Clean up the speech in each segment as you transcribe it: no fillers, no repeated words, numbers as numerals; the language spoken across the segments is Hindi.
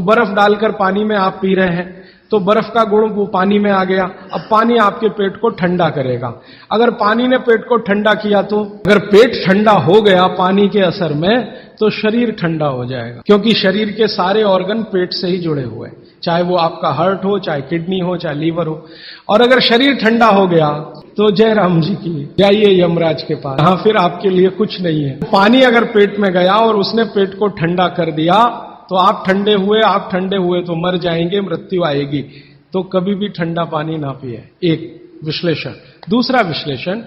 बर्फ डालकर पानी में आप पी रहे हैं तो बर्फ का गुण वो पानी में आ गया। अब पानी आपके पेट को ठंडा करेगा। अगर पानी ने पेट को ठंडा किया तो अगर पेट ठंडा हो गया पानी के असर में तो शरीर ठंडा हो जाएगा, क्योंकि शरीर के सारे ऑर्गन पेट से ही जुड़े हुए हैं, चाहे वो आपका हार्ट हो, चाहे किडनी हो, चाहे लीवर हो। और अगर शरीर ठंडा हो गया तो जय राम जी की, जाइए यमराज के पास, यहां फिर आपके लिए कुछ नहीं है। पानी अगर पेट में गया और उसने पेट को ठंडा कर दिया तो आप ठंडे हुए तो मर जाएंगे, मृत्यु आएगी। तो कभी भी ठंडा पानी ना पिए, एक विश्लेषण। दूसरा विश्लेषण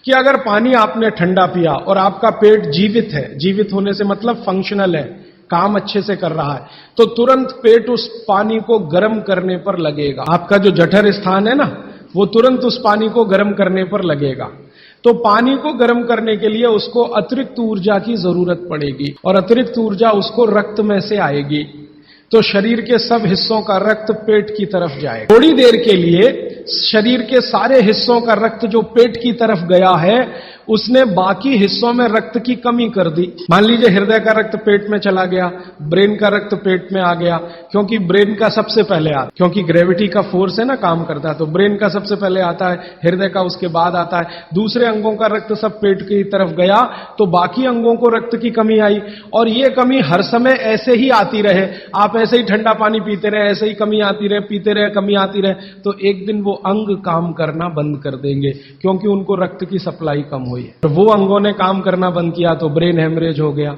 कि अगर पानी आपने ठंडा पिया और आपका पेट जीवित है, जीवित होने से मतलब फंक्शनल है, काम अच्छे से कर रहा है, तो तुरंत पेट उस पानी को गर्म करने पर लगेगा। आपका जो जठर स्थान है ना, वो तुरंत उस पानी को गर्म करने पर लगेगा। तो पानी को गर्म करने के लिए उसको अतिरिक्त ऊर्जा की जरूरत पड़ेगी और अतिरिक्त ऊर्जा उसको रक्त में से आएगी। तो शरीर के सब हिस्सों का रक्त पेट की तरफ जाएगा। थोड़ी देर के लिए शरीर के सारे हिस्सों का रक्त जो पेट की तरफ गया है उसने बाकी हिस्सों में रक्त की कमी कर दी। मान लीजिए हृदय का रक्त पेट में चला गया, ब्रेन का रक्त पेट में आ गया, क्योंकि ब्रेन का सबसे पहले आता है, क्योंकि ग्रेविटी का फोर्स है ना काम करता है, तो ब्रेन का सबसे पहले आता है, हृदय का उसके बाद आता है। दूसरे अंगों का रक्त सब पेट की तरफ गया तो बाकी अंगों को रक्त की कमी आई। और ये कमी हर समय ऐसे ही आती रहे, आप ऐसे ही ठंडा पानी पीते रहे, ऐसे ही कमी आती रहे, पीते रहे, कमी आती रहे, तो एक दिन वो अंग काम करना बंद कर देंगे, क्योंकि उनको रक्त की सप्लाई कम हुई है। तो वो अंगों ने काम करना बंद किया तो ब्रेन हेमरेज हो गया,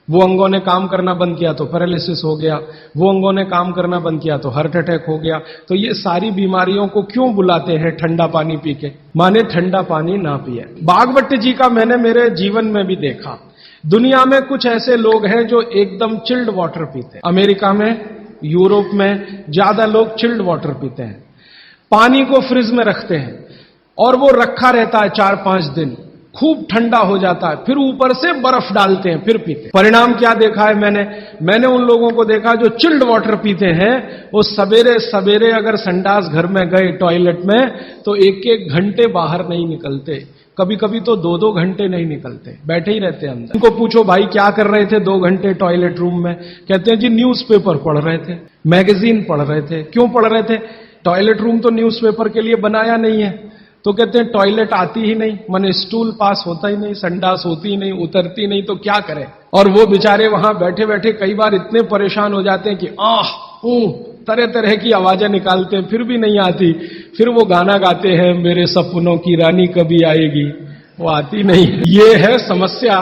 वो अंगों ने काम करना बंद किया तो पैरालिसिस हो गया, वो अंगों ने काम करना बंद किया तो हार्ट अटैक हो गया। तो ये सारी बीमारियों को क्यों बुलाते हैं ठंडा पानी पी के? माने ठंडा पानी ना पिए। बागभट्ट जी का मैंने मेरे जीवन में भी देखा। दुनिया में कुछ ऐसे लोग हैं जो एकदम चिल्ड वाटर पीते हैं। अमेरिका में, यूरोप में ज्यादा लोग चिल्ड वाटर पीते हैं, पानी को फ्रिज में रखते हैं और वो रखा रहता है 4-5 दिन, खूब ठंडा हो जाता है, फिर ऊपर से बर्फ डालते हैं, फिर पीते हैं। परिणाम क्या देखा है मैंने उन लोगों को देखा जो चिल्ड वाटर पीते हैं, वो सवेरे सवेरे अगर संडास घर में गए टॉयलेट में तो 1-1 घंटे बाहर नहीं निकलते, कभी कभी तो 2-2 घंटे नहीं निकलते, बैठे ही रहते अंदर। उनको पूछो भाई क्या कर रहे थे 2 घंटे टॉयलेट रूम में? कहते हैं जी न्यूज़पेपर पढ़ रहे थे, मैगजीन पढ़ रहे थे। क्यों पढ़ रहे थे? टॉयलेट रूम तो न्यूज़पेपर के लिए बनाया नहीं है। तो कहते हैं टॉयलेट आती ही नहीं, माने स्टूल पास होता ही नहीं, संडास होती ही नहीं, उतरती नहीं, तो क्या करें? और वो बेचारे वहां बैठे बैठे कई बार इतने परेशान हो जाते हैं कि तरह तरह की आवाजें निकालते हैं, फिर भी नहीं आती। फिर वो गाना गाते हैं, मेरे सपनों की रानी कभी आएगी, वो आती नहीं। ये है समस्या।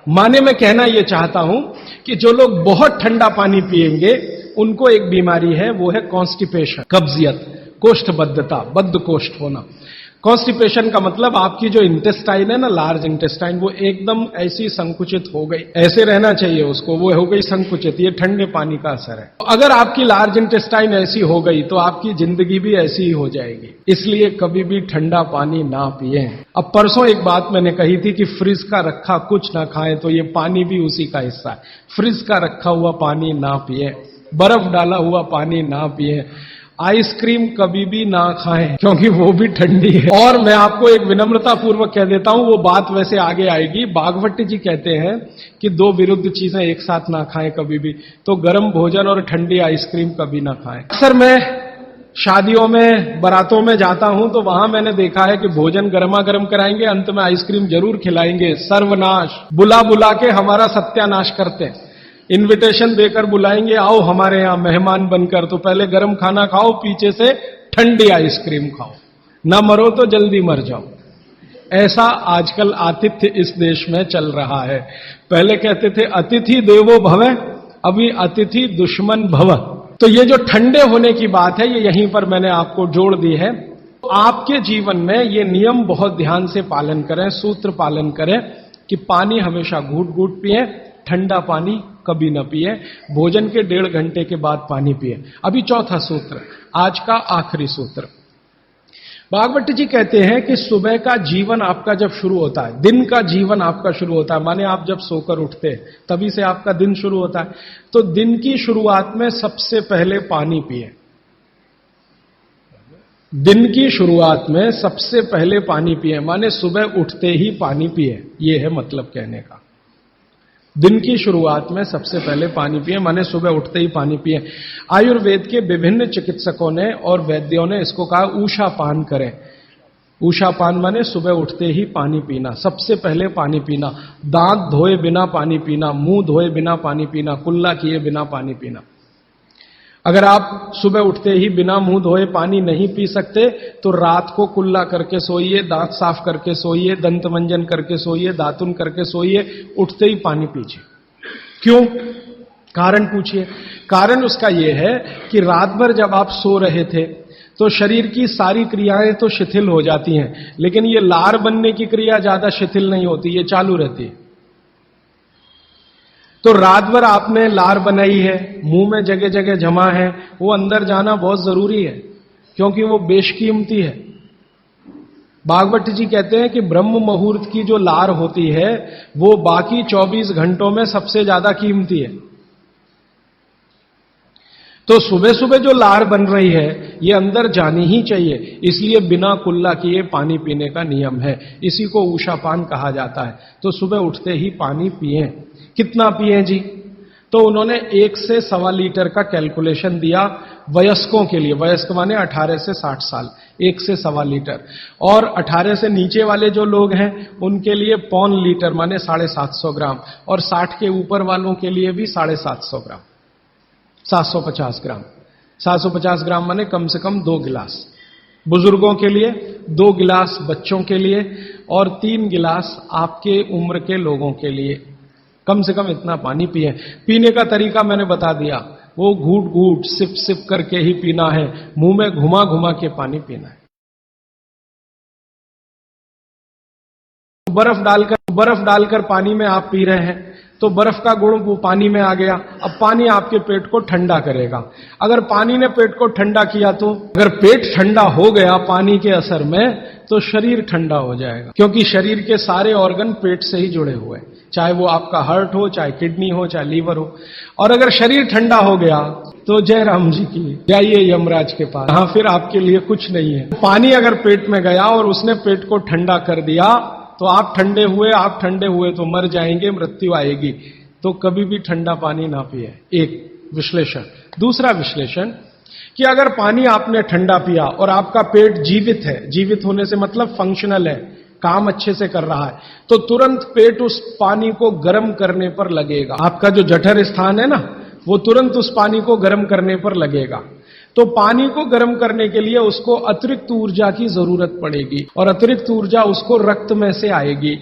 माने मैं कहना ये चाहता हूं कि जो लोग बहुत ठंडा पानी पिएंगे उनको एक बीमारी है, वो है कॉन्स्टिपेशन, कब्जियत, कोष्ठबद्धता, बद्ध कोष्ठ होना। कॉन्स्टिपेशन का मतलब आपकी जो इंटेस्टाइन है ना, लार्ज इंटेस्टाइन, वो एकदम ऐसी संकुचित हो गई, ऐसे रहना चाहिए उसको, वो हो गई संकुचित। ये ठंडे पानी का असर है। अगर आपकी लार्ज इंटेस्टाइन ऐसी हो गई तो आपकी जिंदगी भी ऐसी ही हो जाएगी। इसलिए कभी भी ठंडा पानी ना पिए। अब परसों एक बात मैंने कही थी कि फ्रिज का रखा कुछ ना खाएं, तो ये पानी भी उसी का हिस्सा है। फ्रिज का रखा हुआ पानी ना पिए, बर्फ डाला हुआ पानी ना पिए, आइसक्रीम कभी भी ना खाएं, क्योंकि वो भी ठंडी है। और मैं आपको एक विनम्रता पूर्वक कह देता हूं, वो बात वैसे आगे आएगी। बागभट्ट जी कहते हैं कि 2 विरुद्ध चीजें एक साथ ना खाएं कभी भी, तो गर्म भोजन और ठंडी आइसक्रीम कभी ना खाएं। अक्सर मैं शादियों में, बारातों में जाता हूं तो वहां मैंने देखा है कि भोजन गर्मा गर्म कराएंगे, अंत में आइसक्रीम जरूर खिलाएंगे। सर्वनाश, बुला बुला के हमारा सत्यानाश करते हैं। इनविटेशन देकर बुलाएंगे, आओ हमारे यहां मेहमान बनकर, तो पहले गर्म खाना खाओ, पीछे से ठंडी आइसक्रीम खाओ, ना मरो तो जल्दी मर जाओ। ऐसा आजकल आतिथ्य इस देश में चल रहा है। पहले कहते थे अतिथि देवो भव, अभी अतिथि दुश्मन भव। तो ये जो ठंडे होने की बात है, ये यहीं पर मैंने आपको जोड़ दी है। आपके जीवन में ये नियम बहुत ध्यान से पालन करें, सूत्र पालन करें कि पानी हमेशा घूट घूट पिए, ठंडा पानी कभी न पिए, भोजन के 1.5 घंटे के बाद पानी पिए। अभी चौथा सूत्र, आज का आखिरी सूत्र। बागभट्ट जी कहते हैं कि सुबह का जीवन आपका जब शुरू होता है, दिन का जीवन आपका शुरू होता है, माने आप जब सोकर उठते हैं तभी से आपका दिन शुरू होता है, तो दिन की शुरुआत में सबसे पहले पानी पिए। दिन की शुरुआत में सबसे पहले पानी पिए, माने सुबह उठते ही पानी पिए, ये है मतलब कहने का। दिन की शुरुआत में सबसे पहले पानी पिए, माने सुबह उठते ही पानी पिए। आयुर्वेद के विभिन्न चिकित्सकों ने और वैद्यों ने इसको कहा ऊषा पान करें। ऊषा पान माने सुबह उठते ही पानी पीना, सबसे पहले पानी पीना, दांत धोए बिना पानी पीना, मुंह धोए बिना पानी पीना, कुल्ला किए बिना पानी पीना। अगर आप सुबह उठते ही बिना मुंह धोए पानी नहीं पी सकते तो रात को कुल्ला करके सोइए, दांत साफ करके सोइए, दंत मंजन करके सोइए, दातुन करके सोइए, उठते ही पानी पीजिए। क्यों? कारण पूछिए। कारण उसका यह है कि रात भर जब आप सो रहे थे तो शरीर की सारी क्रियाएं तो शिथिल हो जाती हैं, लेकिन ये लार बनने की क्रिया ज्यादा शिथिल नहीं होती, ये चालू रहती है। तो रात भर आपने लार बनाई है, मुंह में जगह जगह जमा है, वो अंदर जाना बहुत जरूरी है, क्योंकि वो बेशकीमती है। भागवत जी कहते हैं कि ब्रह्म मुहूर्त की जो लार होती है वो बाकी 24 घंटों में सबसे ज्यादा कीमती है। तो सुबह सुबह जो लार बन रही है ये अंदर जानी ही चाहिए, इसलिए बिना कुल्ला किए पानी पीने का नियम है। इसी को ऊषापान कहा जाता है। तो सुबह उठते ही पानी पिएं। कितना पिएं जी? तो उन्होंने 1 से 1.25 लीटर का कैलकुलेशन दिया वयस्कों के लिए। वयस्क माने 18 से 60 साल, 1 से 1.25 लीटर। और 18 से नीचे वाले जो लोग हैं उनके लिए 1.25 लीटर माने 750 ग्राम, और 60 के ऊपर वालों के लिए भी 750 ग्राम, 750 ग्राम। 750 ग्राम माने कम से कम 2 गिलास बुजुर्गों के लिए, 2 गिलास बच्चों के लिए, और 3 गिलास आपके उम्र के लोगों के लिए। कम से कम इतना पानी पिए। पीने का तरीका मैंने बता दिया, वो घूट घूट सिप सिप करके ही पीना है, मुंह में घुमा घुमा के पानी पीना है। बर्फ डालकर पानी में आप पी रहे हैं तो बर्फ का गुण वो पानी में आ गया। अब पानी आपके पेट को ठंडा करेगा। अगर पानी ने पेट को ठंडा किया तो अगर पेट ठंडा हो गया पानी के असर में तो शरीर ठंडा हो जाएगा, क्योंकि शरीर के सारे ऑर्गन पेट से ही जुड़े हुए हैं, चाहे वो आपका हार्ट हो, चाहे किडनी हो, चाहे लीवर हो। और अगर शरीर ठंडा हो गया तो जय राम जी की, जाइए यमराज के पास, हाँ फिर आपके लिए कुछ नहीं है। पानी अगर पेट में गया और उसने पेट को ठंडा कर दिया तो आप ठंडे हुए तो मर जाएंगे, मृत्यु आएगी। तो कभी भी ठंडा पानी ना पिए। एक विश्लेषण। दूसरा विश्लेषण कि अगर पानी आपने ठंडा पिया और आपका पेट जीवित है, जीवित होने से मतलब फंक्शनल है, काम अच्छे से कर रहा है, तो तुरंत पेट उस पानी को गर्म करने पर लगेगा। आपका जो जठर स्थान है ना, वो तुरंत उस पानी को गर्म करने पर लगेगा। तो पानी को गर्म करने के लिए उसको अतिरिक्त ऊर्जा की जरूरत पड़ेगी, और अतिरिक्त ऊर्जा उसको रक्त में से आएगी।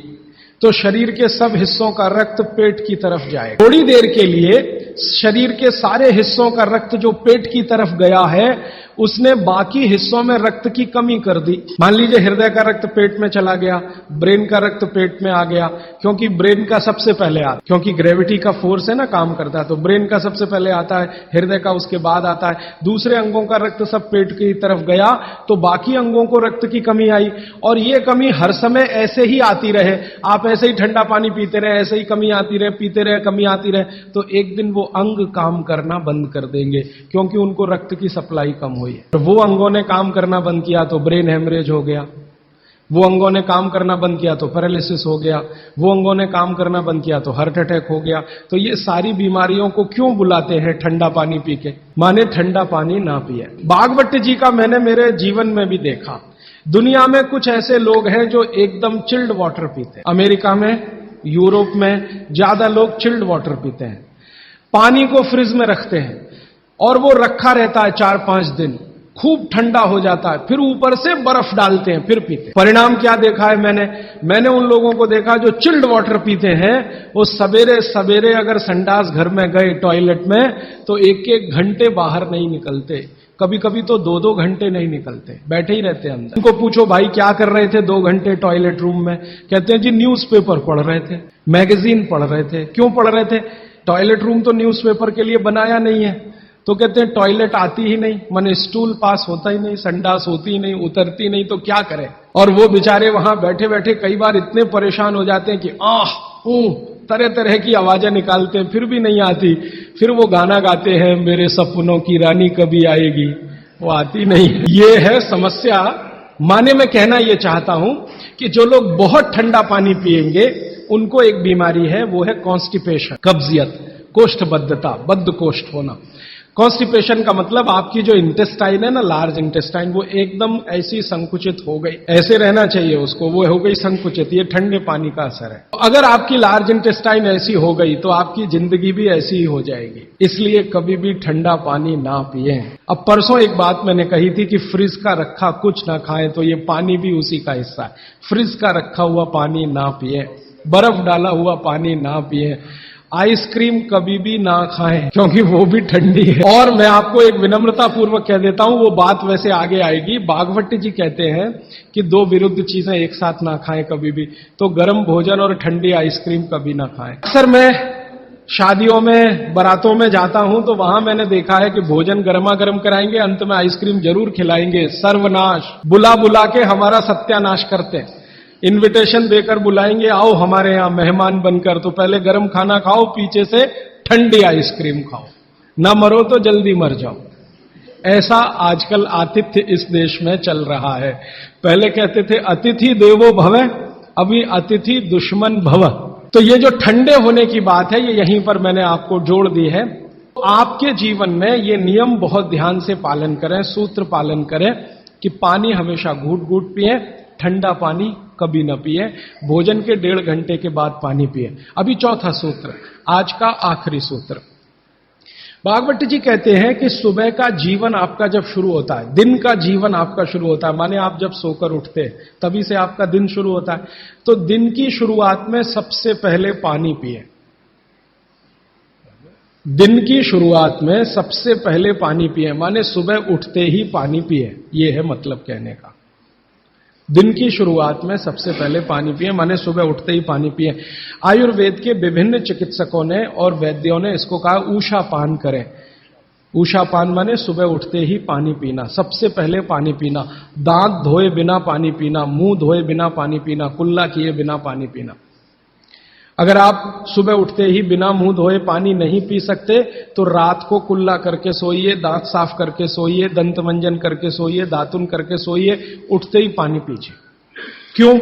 तो शरीर के सब हिस्सों का रक्त पेट की तरफ जाएगा। थोड़ी देर के लिए शरीर के सारे हिस्सों का रक्त जो पेट की तरफ गया है उसने बाकी हिस्सों में रक्त की कमी कर दी। मान लीजिए हृदय का रक्त पेट में चला गया, ब्रेन का रक्त पेट में आ गया, क्योंकि ब्रेन का सबसे पहले आता है, क्योंकि ग्रेविटी का फोर्स है ना काम करता है, तो ब्रेन का सबसे पहले आता है, हृदय का उसके बाद आता है। दूसरे अंगों का रक्त सब पेट की तरफ गया तो बाकी अंगों को रक्त की कमी आई। और ये कमी हर समय ऐसे ही आती रहे, आप ऐसे ही ठंडा पानी पीते रहे, ऐसे ही कमी आती रहे, पीते रहे, कमी आती रहे, तो एक दिन वो अंग काम करना बंद कर देंगे, क्योंकि उनको रक्त की सप्लाई कम हुई है। वो अंगों ने काम करना बंद किया तो ब्रेन हेमरेज हो गया, वो अंगों ने काम करना बंद किया तो पैरालिसिस हो गया, वो अंगों ने काम करना बंद किया तो हार्ट अटैक हो गया। तो ये सारी बीमारियों को क्यों बुलाते हैं ठंडा पानी पी के? माने ठंडा पानी ना पिए। भागवत जी का मैंने मेरे जीवन में भी देखा। दुनिया में कुछ ऐसे लोग हैं जो एकदम चिल्ड वाटर पीते हैं। अमेरिका में, यूरोप में ज्यादा लोग चिल्ड वाटर पीते हैं। पानी को फ्रिज में रखते हैं और वो रखा रहता है 4-5 दिन, खूब ठंडा हो जाता है, फिर ऊपर से बर्फ डालते हैं, फिर पीते हैं। परिणाम क्या देखा है मैंने उन लोगों को देखा जो चिल्ड वाटर पीते हैं, वो सवेरे सवेरे अगर संडास घर में गए टॉयलेट में तो 1-1 घंटे बाहर नहीं निकलते, कभी कभी तो 2-2 घंटे नहीं निकलते, बैठे ही रहते हैं अंदर। उनको पूछो भाई क्या कर रहे थे 2 घंटे टॉयलेट रूम में? कहते हैं जी न्यूज़पेपर पढ़ रहे थे, मैगजीन पढ़ रहे थे। क्यों पढ़ रहे थे? टॉयलेट रूम तो न्यूज़पेपर के लिए बनाया नहीं है। तो कहते हैं टॉयलेट आती ही नहीं, माने स्टूल पास होता ही नहीं, संडास होती ही नहीं, उतरती नहीं, तो क्या करें। और वो बेचारे वहां बैठे बैठे कई बार इतने परेशान हो जाते हैं कि तरह तरह की आवाजें निकालते हैं, फिर भी नहीं आती। फिर वो गाना गाते हैं, मेरे सपनों की रानी कभी आएगी, वो आती नहीं। ये है समस्या। माने मैं कहना ये चाहता हूं कि जो लोग बहुत ठंडा पानी पिएंगे उनको एक बीमारी है, वो है कॉन्स्टिपेशन, कब्जियत, कोष्ठबद्धता, बद्ध कोष्ठ होना। कॉन्स्टिपेशन का मतलब आपकी जो इंटेस्टाइन है ना, लार्ज इंटेस्टाइन, वो एकदम ऐसी संकुचित हो गई, ऐसे रहना चाहिए उसको, वो हो गई संकुचित। ये ठंडे पानी का असर है। अगर आपकी लार्ज इंटेस्टाइन ऐसी हो गई तो आपकी जिंदगी भी ऐसी ही हो जाएगी। इसलिए कभी भी ठंडा पानी ना पिए। अब परसों एक बात मैंने कही थी कि फ्रिज का रखा कुछ ना खाएं, तो ये पानी भी उसी का हिस्सा है। फ्रिज का रखा हुआ पानी ना पिए, बर्फ डाला हुआ पानी ना पिए, आइसक्रीम कभी भी ना खाएं क्योंकि वो भी ठंडी है। और मैं आपको एक विनम्रता पूर्वक कह देता हूं, वो बात वैसे आगे आएगी। बागवती जी कहते हैं कि दो विरुद्ध चीजें एक साथ ना खाएं कभी भी, तो गर्म भोजन और ठंडी आइसक्रीम कभी ना खाएं। अक्सर मैं शादियों में, बारातों में जाता हूं तो वहां मैंने देखा है कि भोजन गर्मा गर्म कराएंगे, अंत में आइसक्रीम जरूर खिलाएंगे। सर्वनाश, बुला बुला के हमारा सत्यानाश करते हैं। इनविटेशन देकर बुलाएंगे, आओ हमारे यहां मेहमान बनकर, तो पहले गर्म खाना खाओ, पीछे से ठंडी आइसक्रीम खाओ, ना मरो तो जल्दी मर जाओ। ऐसा आजकल आतिथ्य इस देश में चल रहा है। पहले कहते थे अतिथि देवो भव, अभी अतिथि दुश्मन भव। तो ये जो ठंडे होने की बात है, ये यहीं पर मैंने आपको जोड़ दी है। आपके जीवन में ये नियम बहुत ध्यान से पालन करें, सूत्र पालन करें कि पानी हमेशा घूट घूट पिए, ठंडा पानी कभी न पिए, भोजन के 1.5 घंटे के बाद पानी पिए। अभी चौथा सूत्र, आज का आखिरी सूत्र। भागवत जी कहते हैं कि सुबह का जीवन आपका जब शुरू होता है, दिन का जीवन आपका शुरू होता है, माने आप जब सोकर उठते हैं तभी से आपका दिन शुरू होता है, तो दिन की शुरुआत में सबसे पहले पानी पिए। दिन की शुरुआत में सबसे पहले पानी पिए, माने सुबह उठते ही पानी पिए, ये है मतलब कहने का। दिन की शुरुआत में सबसे पहले पानी पिए, माने सुबह उठते ही पानी पिए। आयुर्वेद के विभिन्न चिकित्सकों ने और वैद्यों ने इसको कहा ऊषा पान करें। ऊषा पान माने सुबह उठते ही पानी पीना, सबसे पहले पानी पीना, दांत धोए बिना पानी पीना, मुंह धोए बिना पानी पीना, कुल्ला किए बिना पानी पीना। अगर आप सुबह उठते ही बिना मुंह धोए पानी नहीं पी सकते तो रात को कुल्ला करके सोइए, दांत साफ करके सोइए, दंत मंजन करके सोइए, दातुन करके सोइए, उठते ही पानी पीजिए। क्यों?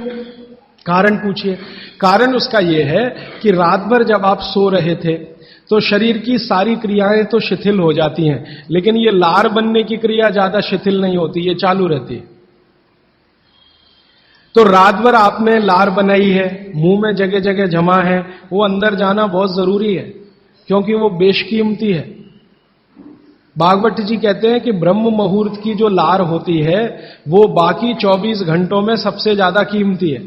कारण पूछिए। कारण उसका यह है कि रात भर जब आप सो रहे थे तो शरीर की सारी क्रियाएं तो शिथिल हो जाती हैं, लेकिन ये लार बनने की क्रिया ज्यादा शिथिल नहीं होती, ये चालू रहती है। तो रात भर आपने लार बनाई है, मुंह में जगह जगह जमा है, वो अंदर जाना बहुत जरूरी है क्योंकि वो बेशकीमती है। भागवत जी कहते हैं कि ब्रह्म मुहूर्त की जो लार होती है वो बाकी 24 घंटों में सबसे ज्यादा कीमती है।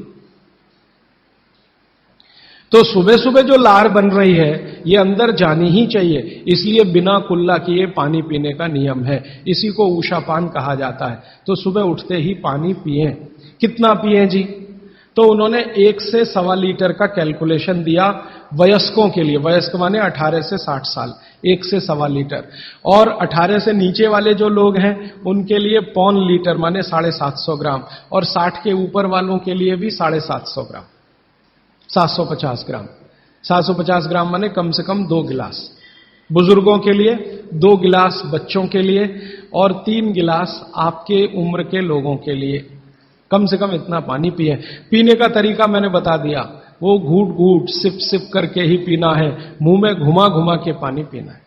तो सुबह सुबह जो लार बन रही है ये अंदर जानी ही चाहिए, इसलिए बिना कुल्ला किए पानी पीने का नियम है। इसी को ऊषापान कहा जाता है। तो सुबह उठते ही पानी पिए। कितना पिए जी? तो उन्होंने 1 से 1.25 लीटर का कैलकुलेशन दिया वयस्कों के लिए। वयस्क माने 18 से 60 साल, 1 से 1.25 लीटर। और 18 से नीचे वाले जो लोग हैं उनके लिए 1.25 लीटर माने 750 ग्राम, और 60 के ऊपर वालों के लिए भी 750 ग्राम, 750 ग्राम। 750 ग्राम माने कम से कम 2 गिलास बुजुर्गों के लिए, 2 गिलास बच्चों के लिए, और 3 गिलास आपके उम्र के लोगों के लिए। कम से कम इतना पानी पिए। पीने का तरीका मैंने बता दिया, वो घूट घूट सिप सिप करके ही पीना है, मुंह में घुमा घुमा के पानी पीना है।